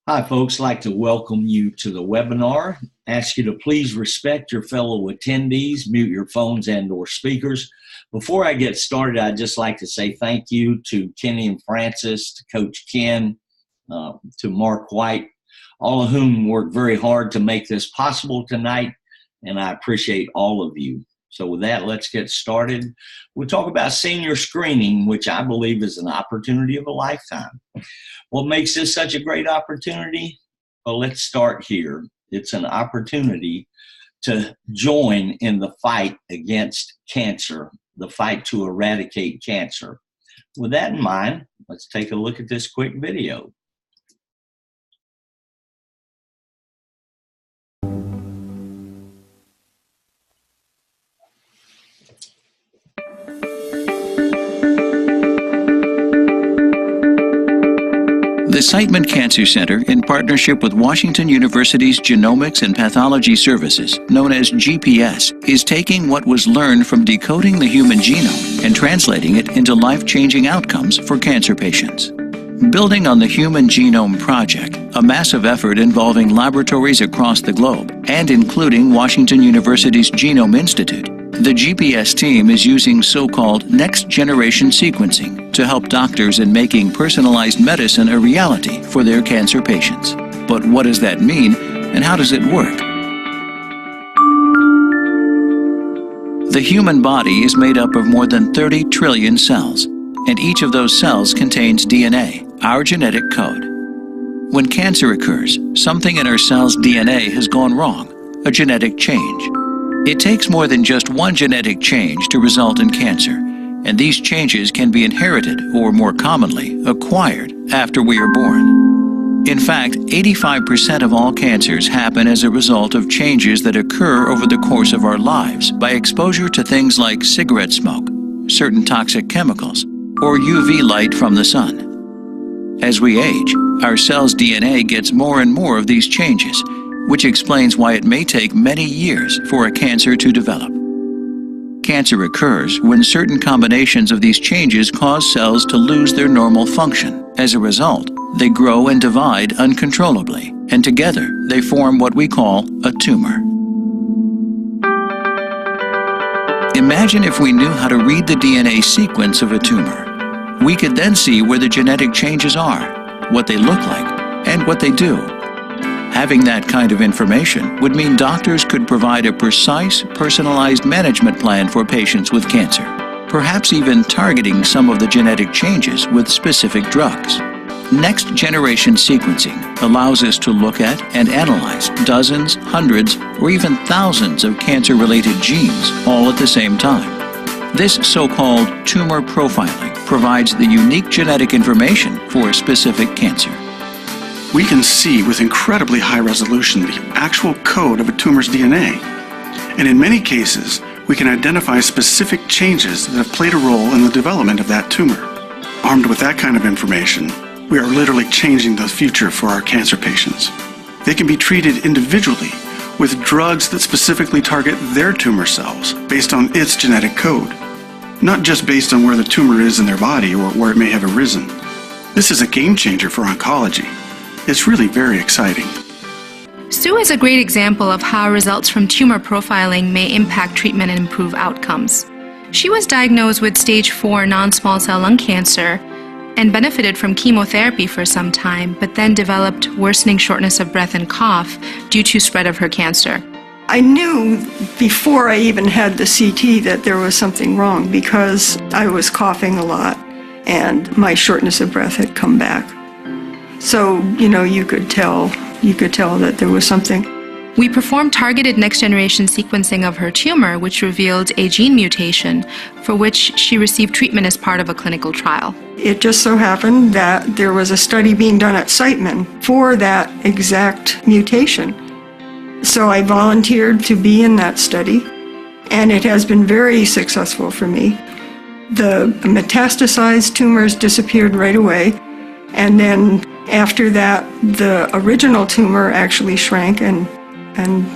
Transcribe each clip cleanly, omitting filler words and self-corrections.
Hi, folks. I'd like to welcome you to the webinar. Ask you to please respect your fellow attendees, mute your phones and/or speakers. Before I get started, I'd just like to say thank you to Kenny and Francis, to Coach Ken, to Mark White, all of whom worked very hard to make this possible tonight, and I appreciate all of you. So with that, let's get started. We'll talk about senior screening, which I believe is an opportunity of a lifetime. What makes this such a great opportunity? Well, let's start here. It's an opportunity to join in the fight against cancer, the fight to eradicate cancer. With that in mind, let's take a look at this quick video. The Siteman Cancer Center, in partnership with Washington University's Genomics and Pathology Services, known as GPS, is taking what was learned from decoding the human genome and translating it into life-changing outcomes for cancer patients. Building on the Human Genome Project, a massive effort involving laboratories across the globe and including Washington University's Genome Institute, the GPS team is using so-called next-generation sequencing to help doctors in making personalized medicine a reality for their cancer patients. But what does that mean, and how does it work? The human body is made up of more than 30 trillion cells, and each of those cells contains DNA, our genetic code. When cancer occurs, something in our cell's DNA has gone wrong, a genetic change. It takes more than just one genetic change to result in cancer, and these changes can be inherited, or more commonly, acquired after we are born. In fact, 85% of all cancers happen as a result of changes that occur over the course of our lives by exposure to things like cigarette smoke, certain toxic chemicals, or UV light from the sun. As we age, our cell's DNA gets more and more of these changes, which explains why it may take many years for a cancer to develop. Cancer occurs when certain combinations of these changes cause cells to lose their normal function. As a result, they grow and divide uncontrollably, and together they form what we call a tumor. Imagine if we knew how to read the DNA sequence of a tumor. We could then see where the genetic changes are, what they look like, and what they do. Having that kind of information would mean doctors could provide a precise, personalized management plan for patients with cancer, perhaps even targeting some of the genetic changes with specific drugs. Next-generation sequencing allows us to look at and analyze dozens, hundreds, or even thousands of cancer-related genes all at the same time. This so-called tumor profiling provides the unique genetic information for a specific cancer. We can see with incredibly high resolution the actual code of a tumor's DNA. And in many cases, we can identify specific changes that have played a role in the development of that tumor. Armed with that kind of information, we are literally changing the future for our cancer patients. They can be treated individually with drugs that specifically target their tumor cells based on its genetic code, not just based on where the tumor is in their body or where it may have arisen. This is a game changer for oncology. It's really very exciting. Sue is a great example of how results from tumor profiling may impact treatment and improve outcomes. She was diagnosed with stage 4 non-small cell lung cancer and benefited from chemotherapy for some time, but then developed worsening shortness of breath and cough due to spread of her cancer. I knew before I even had the CT that there was something wrong because I was coughing a lot and my shortness of breath had come back. So, you could tell that there was something. We performed targeted next-generation sequencing of her tumor, which revealed a gene mutation for which she received treatment as part of a clinical trial. It just so happened that there was a study being done at Siteman for that exact mutation. So I volunteered to be in that study, and it has been very successful for me. The metastasized tumors disappeared right away, and then after that, the original tumor actually shrank, and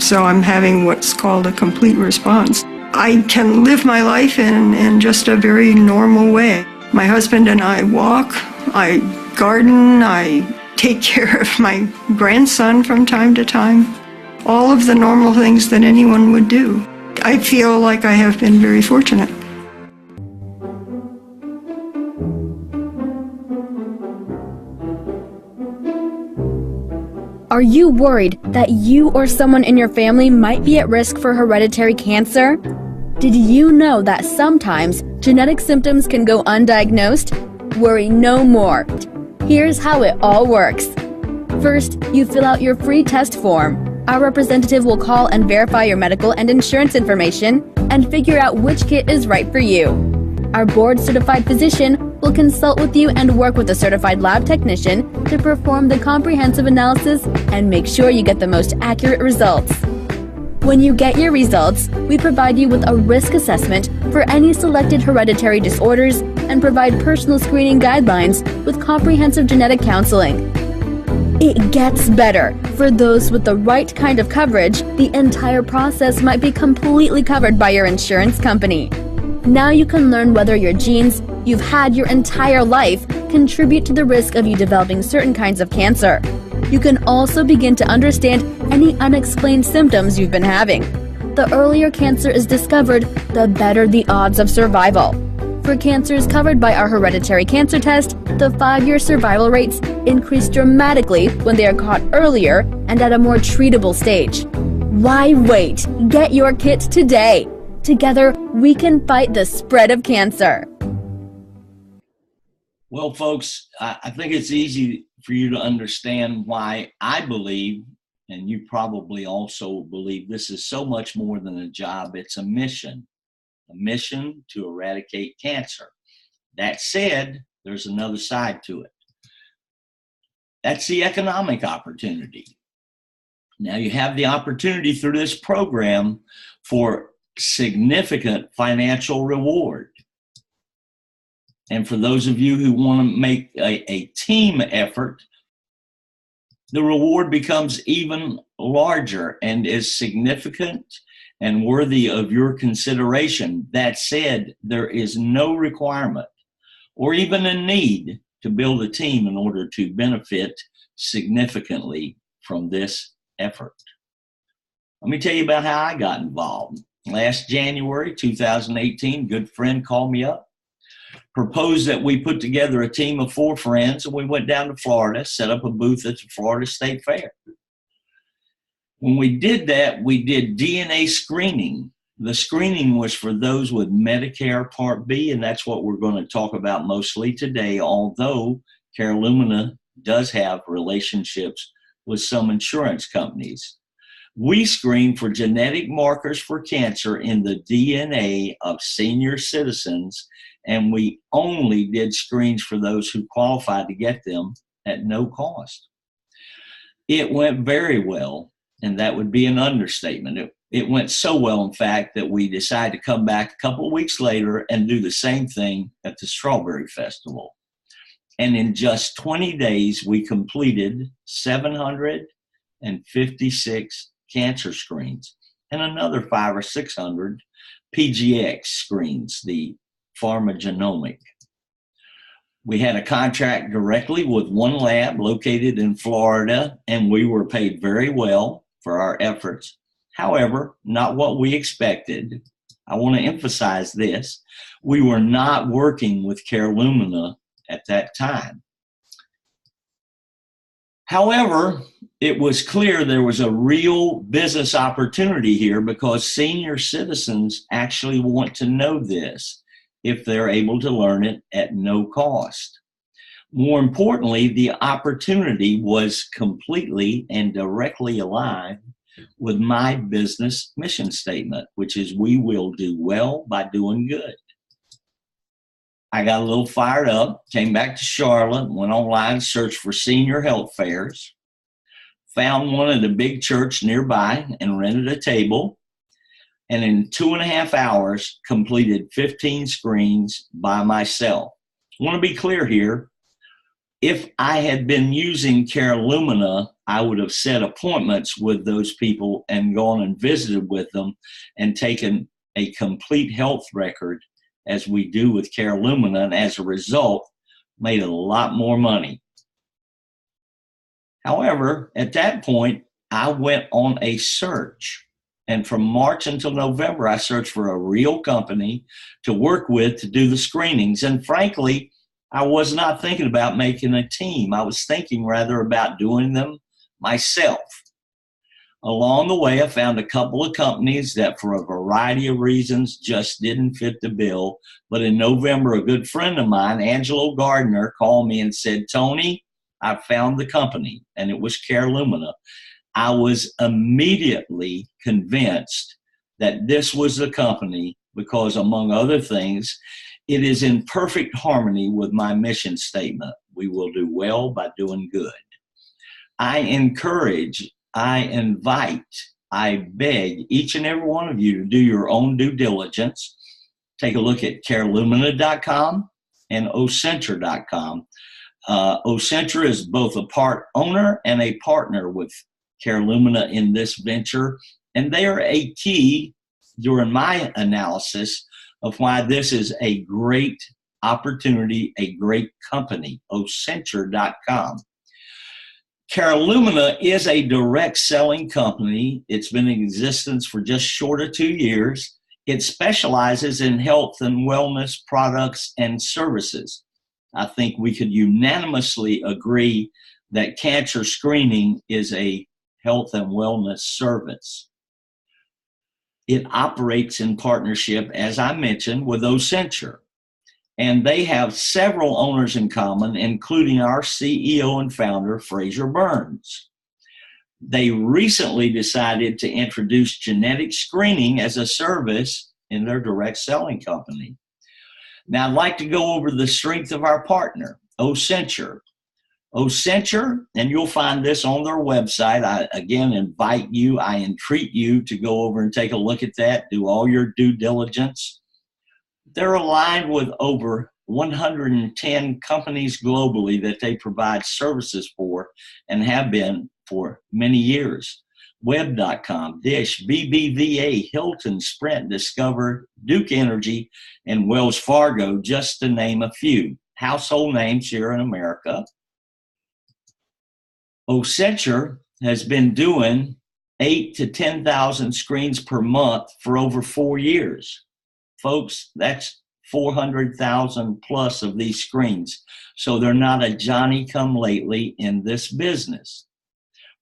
so I'm having what's called a complete response. I can live my life in just a very normal way. My husband and I walk, I garden, I take care of my grandson from time to time. All of the normal things that anyone would do. I feel like I have been very fortunate. Are you worried that you or someone in your family might be at risk for hereditary cancer? Did you know that sometimes genetic symptoms can go undiagnosed? Worry no more. Here's how it all works. First, you fill out your free test form. Our representative will call and verify your medical and insurance information and figure out which kit is right for you. Our board-certified physician will consult with you and work with a certified lab technician to perform the comprehensive analysis and make sure you get the most accurate results. When you get your results, we provide you with a risk assessment for any selected hereditary disorders and provide personal screening guidelines with comprehensive genetic counseling. It gets better. For those with the right kind of coverage, the entire process might be completely covered by your insurance company. Now you can learn whether your genes you've had your entire life contribute to the risk of you developing certain kinds of cancer. You can also begin to understand any unexplained symptoms you've been having. The earlier cancer is discovered, the better the odds of survival. For cancers covered by our hereditary cancer test, the 5-year survival rates increase dramatically when they are caught earlier and at a more treatable stage. Why wait? Get your kit today. Together, we can fight the spread of cancer. Well, folks, I think it's easy for you to understand why I believe, and you probably also believe, this is so much more than a job. It's a mission to eradicate cancer. That said, there's another side to it. That's the economic opportunity. Now you have the opportunity through this program for significant financial reward. And for those of you who want to make a team effort, the reward becomes even larger and is significant and worthy of your consideration. That said, there is no requirement or even a need to build a team in order to benefit significantly from this effort. Let me tell you about how I got involved. Last January 2018, a good friend called me up, proposed that we put together a team of 4 friends, and we went down to Florida, set up a booth at the Florida State Fair. When we did that, we did DNA screening. The screening was for those with Medicare Part B, and that's what we're going to talk about mostly today, although Carolumina does have relationships with some insurance companies. We screened for genetic markers for cancer in the DNA of senior citizens, and we only did screens for those who qualified to get them at no cost. It went very well, and that would be an understatement. It went so well, in fact, that we decided to come back a couple of weeks later and do the same thing at the Strawberry Festival. And in just 20 days, we completed 756 cancer screens and another 500 or 600 PGX screens, the pharmacogenomic. We had a contract directly with one lab located in Florida, and we were paid very well for our efforts. However, not what we expected. I want to emphasize this. We were not working with Carolumina at that time. However, it was clear there was a real business opportunity here because senior citizens actually want to know this if they're able to learn it at no cost. More importantly, the opportunity was completely and directly aligned with my business mission statement, which is we will do well by doing good. I got a little fired up, came back to Charlotte, went online, searched for senior health fairs, found one at a big church nearby and rented a table, and in 2.5 hours completed 15 screens by myself. I want to be clear here. If I had been using Carolumina, I would have set appointments with those people and gone and visited with them and taken a complete health record as we do with Carolumina, and as a result, made a lot more money. However, at that point, I went on a search. And from March until November, I searched for a real company to work with to do the screenings. And frankly, I was not thinking about making a team. I was thinking rather about doing them myself. Along the way, I found a couple of companies that for a variety of reasons just didn't fit the bill. But in November, a good friend of mine, Angelo Gardner, called me and said, Tony, I found the company, and it was Carelumina. I was immediately convinced that this was the company because, among other things, it is in perfect harmony with my mission statement. We will do well by doing good. I encourage, I invite, I beg each and every one of you to do your own due diligence. Take a look at carelumina.com and ocentra.com. Ocentra is both a part owner and a partner with Carelumina in this venture, and they are a key during my analysis of why this is a great opportunity, a great company, ocentra.com. Carelumina is a direct selling company. It's been in existence for just short of 2 years. It specializes in health and wellness products and services. I think we could unanimously agree that cancer screening is a health and wellness service. It operates in partnership, as I mentioned, with Ocentra. And they have several owners in common, including our CEO and founder, Fraser Burns. They recently decided to introduce genetic screening as a service in their direct selling company. Now, I'd like to go over the strength of our partner, Ocentra. Ocentra, and you'll find this on their website. I, again, invite you, I entreat you to go over and take a look at that, do all your due diligence. They're aligned with over 110 companies globally that they provide services for and have been for many years. Web.com, Dish, BBVA, Hilton, Sprint, Discover, Duke Energy, and Wells Fargo, just to name a few. Household names here in America. Ocentra has been doing 8,000 to 10,000 screens per month for over 4 years. Folks, that's 400,000 plus of these screens. So they're not a Johnny-come-lately in this business.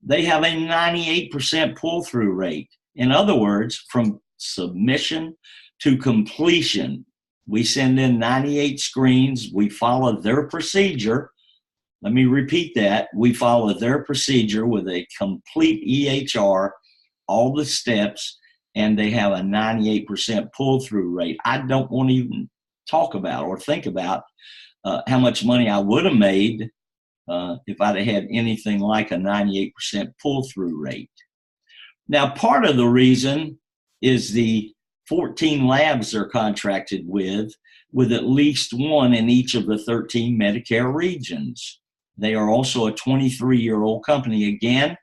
They have a 98% pull-through rate. In other words, from submission to completion, we send in 98 screens. We follow their procedure. Let me repeat that. We follow their procedure with a complete EHR, all the steps, and they have a 98% pull-through rate. I don't want to even talk about or think about how much money I would have made if I'd have had anything like a 98% pull-through rate. Now, part of the reason is the 14 labs they're contracted with at least one in each of the 13 Medicare regions. They are also a 23-year-old company. Again,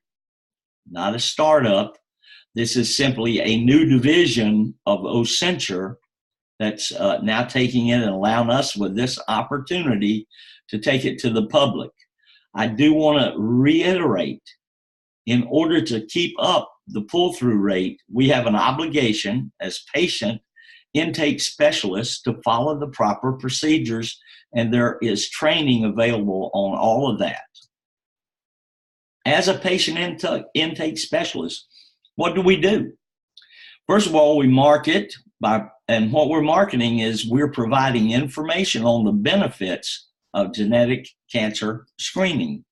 not a startup. This is simply a new division of Ocentra that's now taking it and allowing us with this opportunity to take it to the public. I do want to reiterate, in order to keep up the pull-through rate, we have an obligation as patient intake specialists to follow the proper procedures, and there is training available on all of that. As a patient intake specialist, what do? First of all, we market and what we're marketing is we're providing information on the benefits of genetic cancer screening.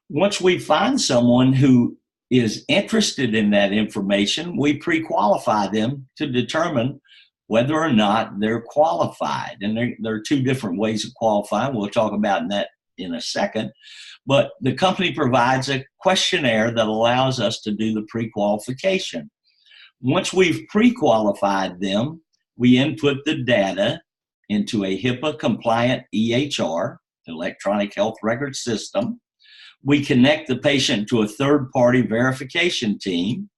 Once we find someone who is interested in that information, we pre-qualify them to determine whether or not they're qualified. And there are two different ways of qualifying. We'll talk about that in a second. But the company provides a questionnaire that allows us to do the pre-qualification. Once we've pre-qualified them, we input the data into a HIPAA-compliant EHR, electronic health record system. We connect the patient to a third-party verification team.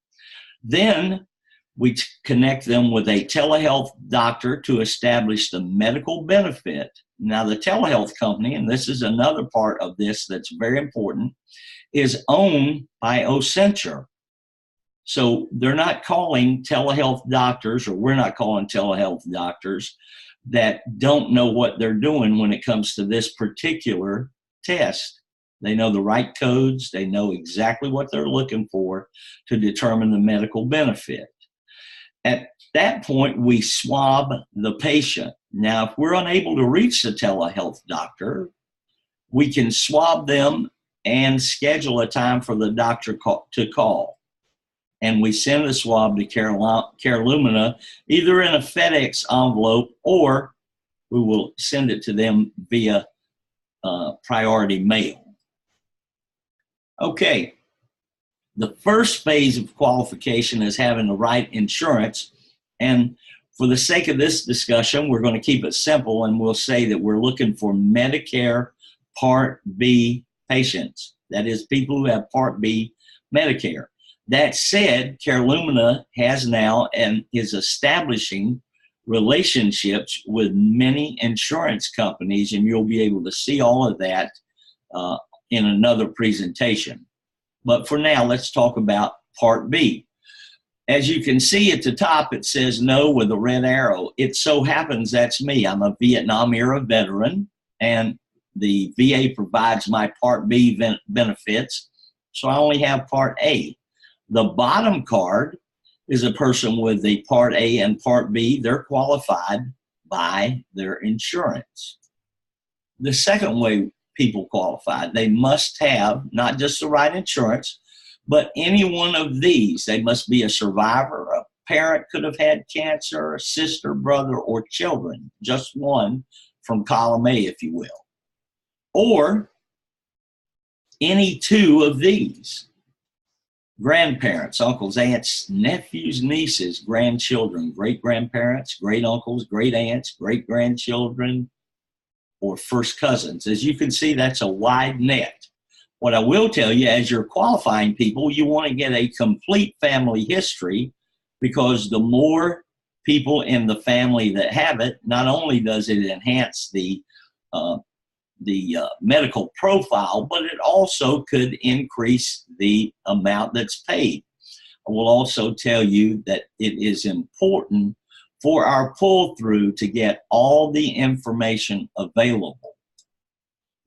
Then we connect them with a telehealth doctor to establish the medical benefit. Now, the telehealth company, and this is another part of this that's very important, is owned by Accenture. So they're not calling telehealth doctors, or we're not calling telehealth doctors that don't know what they're doing when it comes to this particular test. They know the right codes. They know exactly what they're looking for to determine the medical benefit. At that point, we swab the patient. Now, if we're unable to reach the telehealth doctor, we can swab them and schedule a time for the doctor to call. And we send the swab to Carolumina, either in a FedEx envelope, or we will send it to them via priority mail. Okay, the first phase of qualification is having the right insurance. And for the sake of this discussion, we're going to keep it simple, and we'll say that we're looking for Medicare Part B patients. That is, people who have Part B Medicare. That said, Carolumina has now and is establishing relationships with many insurance companies, and you'll be able to see all of that in another presentation. But for now, let's talk about Part B. As you can see at the top, it says no with a red arrow. It so happens that's me. I'm a Vietnam era veteran, and the VA provides my Part B benefits, so I only have Part A. The bottom card is a person with a Part A and Part B. They're qualified by their insurance. The second way people qualify, they must have not just the right insurance, but any one of these. They must be a survivor. A parent could have had cancer, a sister, brother, or children, just one from column A, if you will. Or any two of these. Grandparents, uncles, aunts, nephews, nieces, grandchildren, great-grandparents, great-uncles, great-aunts, great-grandchildren, or first cousins. As you can see, that's a wide net. What I will tell you, as you're qualifying people, you want to get a complete family history, because the more people in the family that have it, not only does it enhance the medical profile, but it also could increase the amount that's paid. I will also tell you that it is important for our pull-through to get all the information available.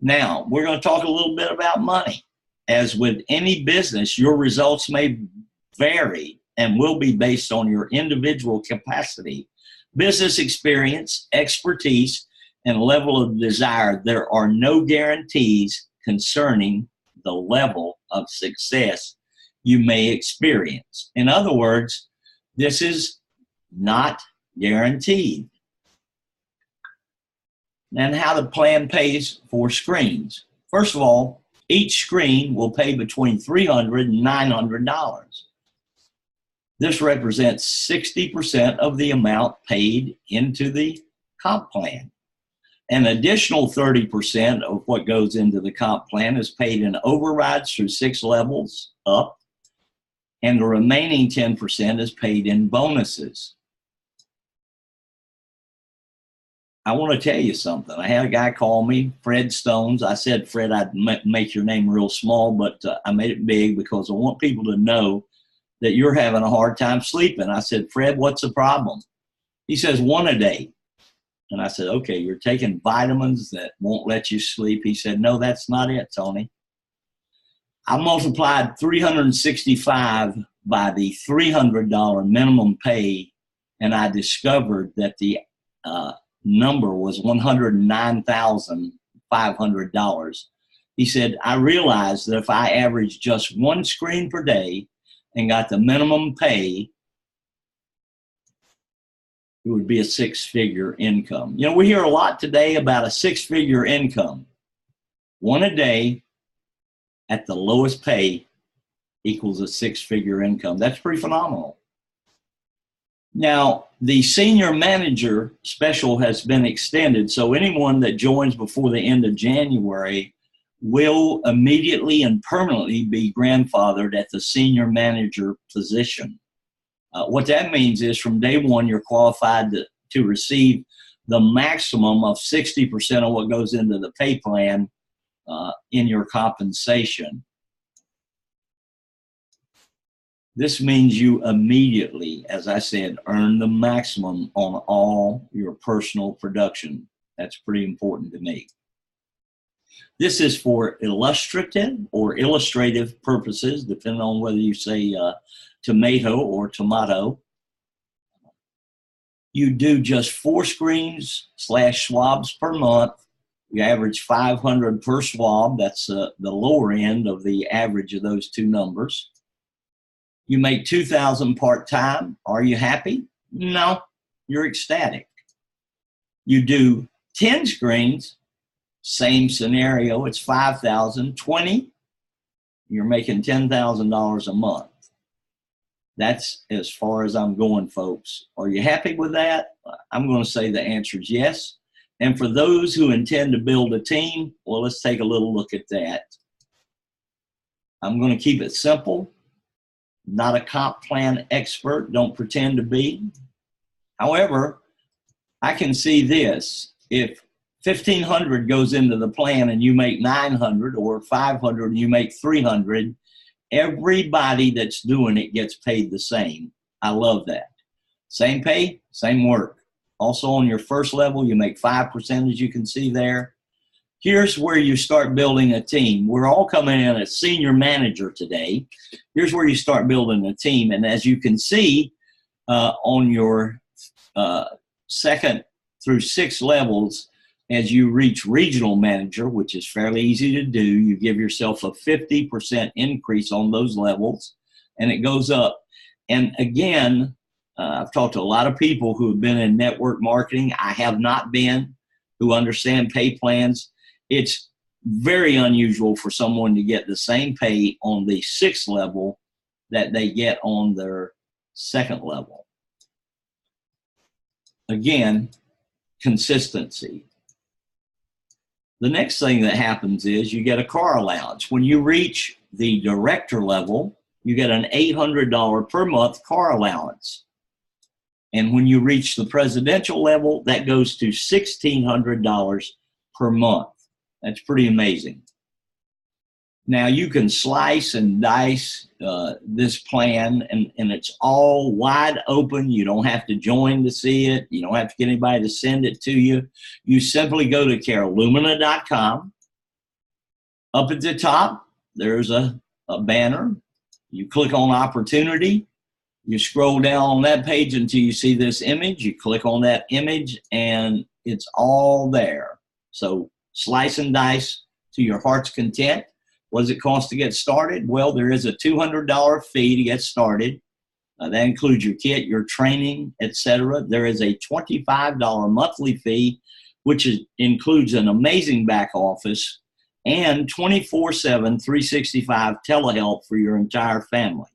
Now, we're going to talk a little bit about money. As with any business, your results may vary and will be based on your individual capacity, business experience, expertise, and level of desire. There are no guarantees concerning the level of success you may experience. In other words, this is not guaranteed. And how the plan pays for screens. First of all, each screen will pay between $300 and $900. This represents 60% of the amount paid into the comp plan. An additional 30% of what goes into the comp plan is paid in overrides through 6 levels up, and the remaining 10% is paid in bonuses. I want to tell you something. I had a guy call me, Fred Stones. I said, Fred, I'd make your name real small, but I made it big because I want people to know that you're having a hard time sleeping. I said, Fred, what's the problem? He says, 1 a day. And I said, okay, you're taking vitamins that won't let you sleep. He said, no, that's not it, Tony. I multiplied 365 by the $300 minimum pay, and I discovered that the number was $109,500. He said, I realized that if I averaged just 1 screen per day and got the minimum pay, it would be a 6-figure income. You know, we hear a lot today about a 6-figure income. 1 a day at the lowest pay equals a 6-figure income. That's pretty phenomenal. Now, the senior manager special has been extended, so anyone that joins before the end of January will immediately and permanently be grandfathered at the senior manager position. What that means is from day one, you're qualified to receive the maximum of 60% of what goes into the pay plan in your compensation. This means you immediately, as I said, earn the maximum on all your personal production. That's pretty important to me. This is for illustrative or illustrative purposes, depending on whether you say tomato or tomato. You do just 4 screens/swabs per month. You average 500 per swab. That's the lower end of the average of those two numbers. You make $2,000 part-time. Are you happy? No, you're ecstatic. You do 10 screens, same scenario, it's $5,000. 20, you're making $10,000 a month. That's as far as I'm going, folks. Are you happy with that? I'm going to say the answer is yes. And for those who intend to build a team, well, let's take a little look at that. I'm going to keep it simple. Not a comp plan expert, don't pretend to be. However, I can see this. If $1,500 goes into the plan and you make $900, or $500 and you make $300, everybody that's doing it gets paid the same. I love that. Same pay, same work. Also on your first level, you make 5%, as you can see there. Here's where you start building a team. We're all coming in as senior manager today. Here's where you start building a team. And as you can see on your 2nd through 6th levels, as you reach regional manager, which is fairly easy to do, you give yourself a 50% increase on those levels, and it goes up. And again, I've talked to a lot of people who have been in network marketing. I have not been, who understand pay plans. It's very unusual for someone to get the same pay on the 6th level that they get on their 2nd level. Again, consistency. The next thing that happens is you get a car allowance. When you reach the director level, you get an $800 per month car allowance. And when you reach the presidential level, that goes to $1,600 per month. That's pretty amazing. Now you can slice and dice this plan, and it's all wide open. You don't have to join to see it. You don't have to get anybody to send it to you. You simply go to carolumina.com. Up at the top, there's a banner. You click on opportunity. You scroll down on that page until you see this image. You click on that image, and it's all there. So slice and dice to your heart's content. What does it cost to get started? Well, there is a $200 fee to get started. That includes your kit, your training, etc. There is a $25 monthly fee, which includes an amazing back office and 24/7, 365 telehealth for your entire family.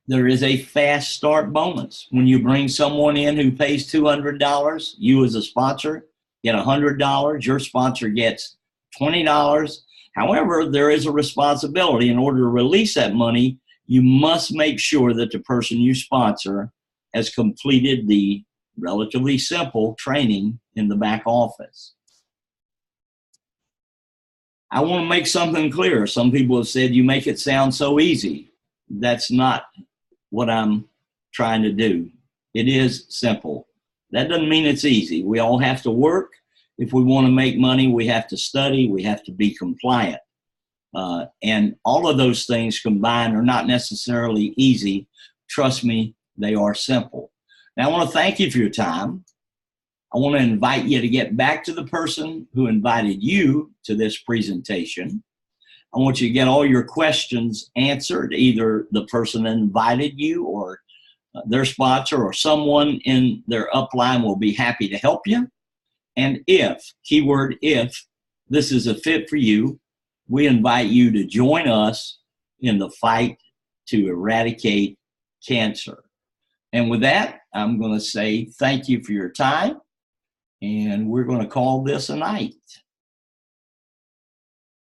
There is a fast start bonus. When you bring someone in who pays $200, you as a sponsor get $100. Your sponsor gets $20. However, there is a responsibility. In order to release that money, you must make sure that the person you sponsor has completed the relatively simple training in the back office. I want to make something clear. Some people have said you make it sound so easy. That's not what I'm trying to do. It is simple. That doesn't mean it's easy. We all have to work. If we want to make money, we have to study. We have to be compliant. And all of those things combined are not necessarily easy. Trust me, they are simple. Now, I want to thank you for your time. I want to invite you to get back to the person who invited you to this presentation. I want you to get all your questions answered. Either the person that invited you or their sponsor or someone in their upline will be happy to help you. And if, keyword if, this is a fit for you, we invite you to join us in the fight to eradicate cancer. And with that, I'm going to say thank you for your time, and we're going to call this a night.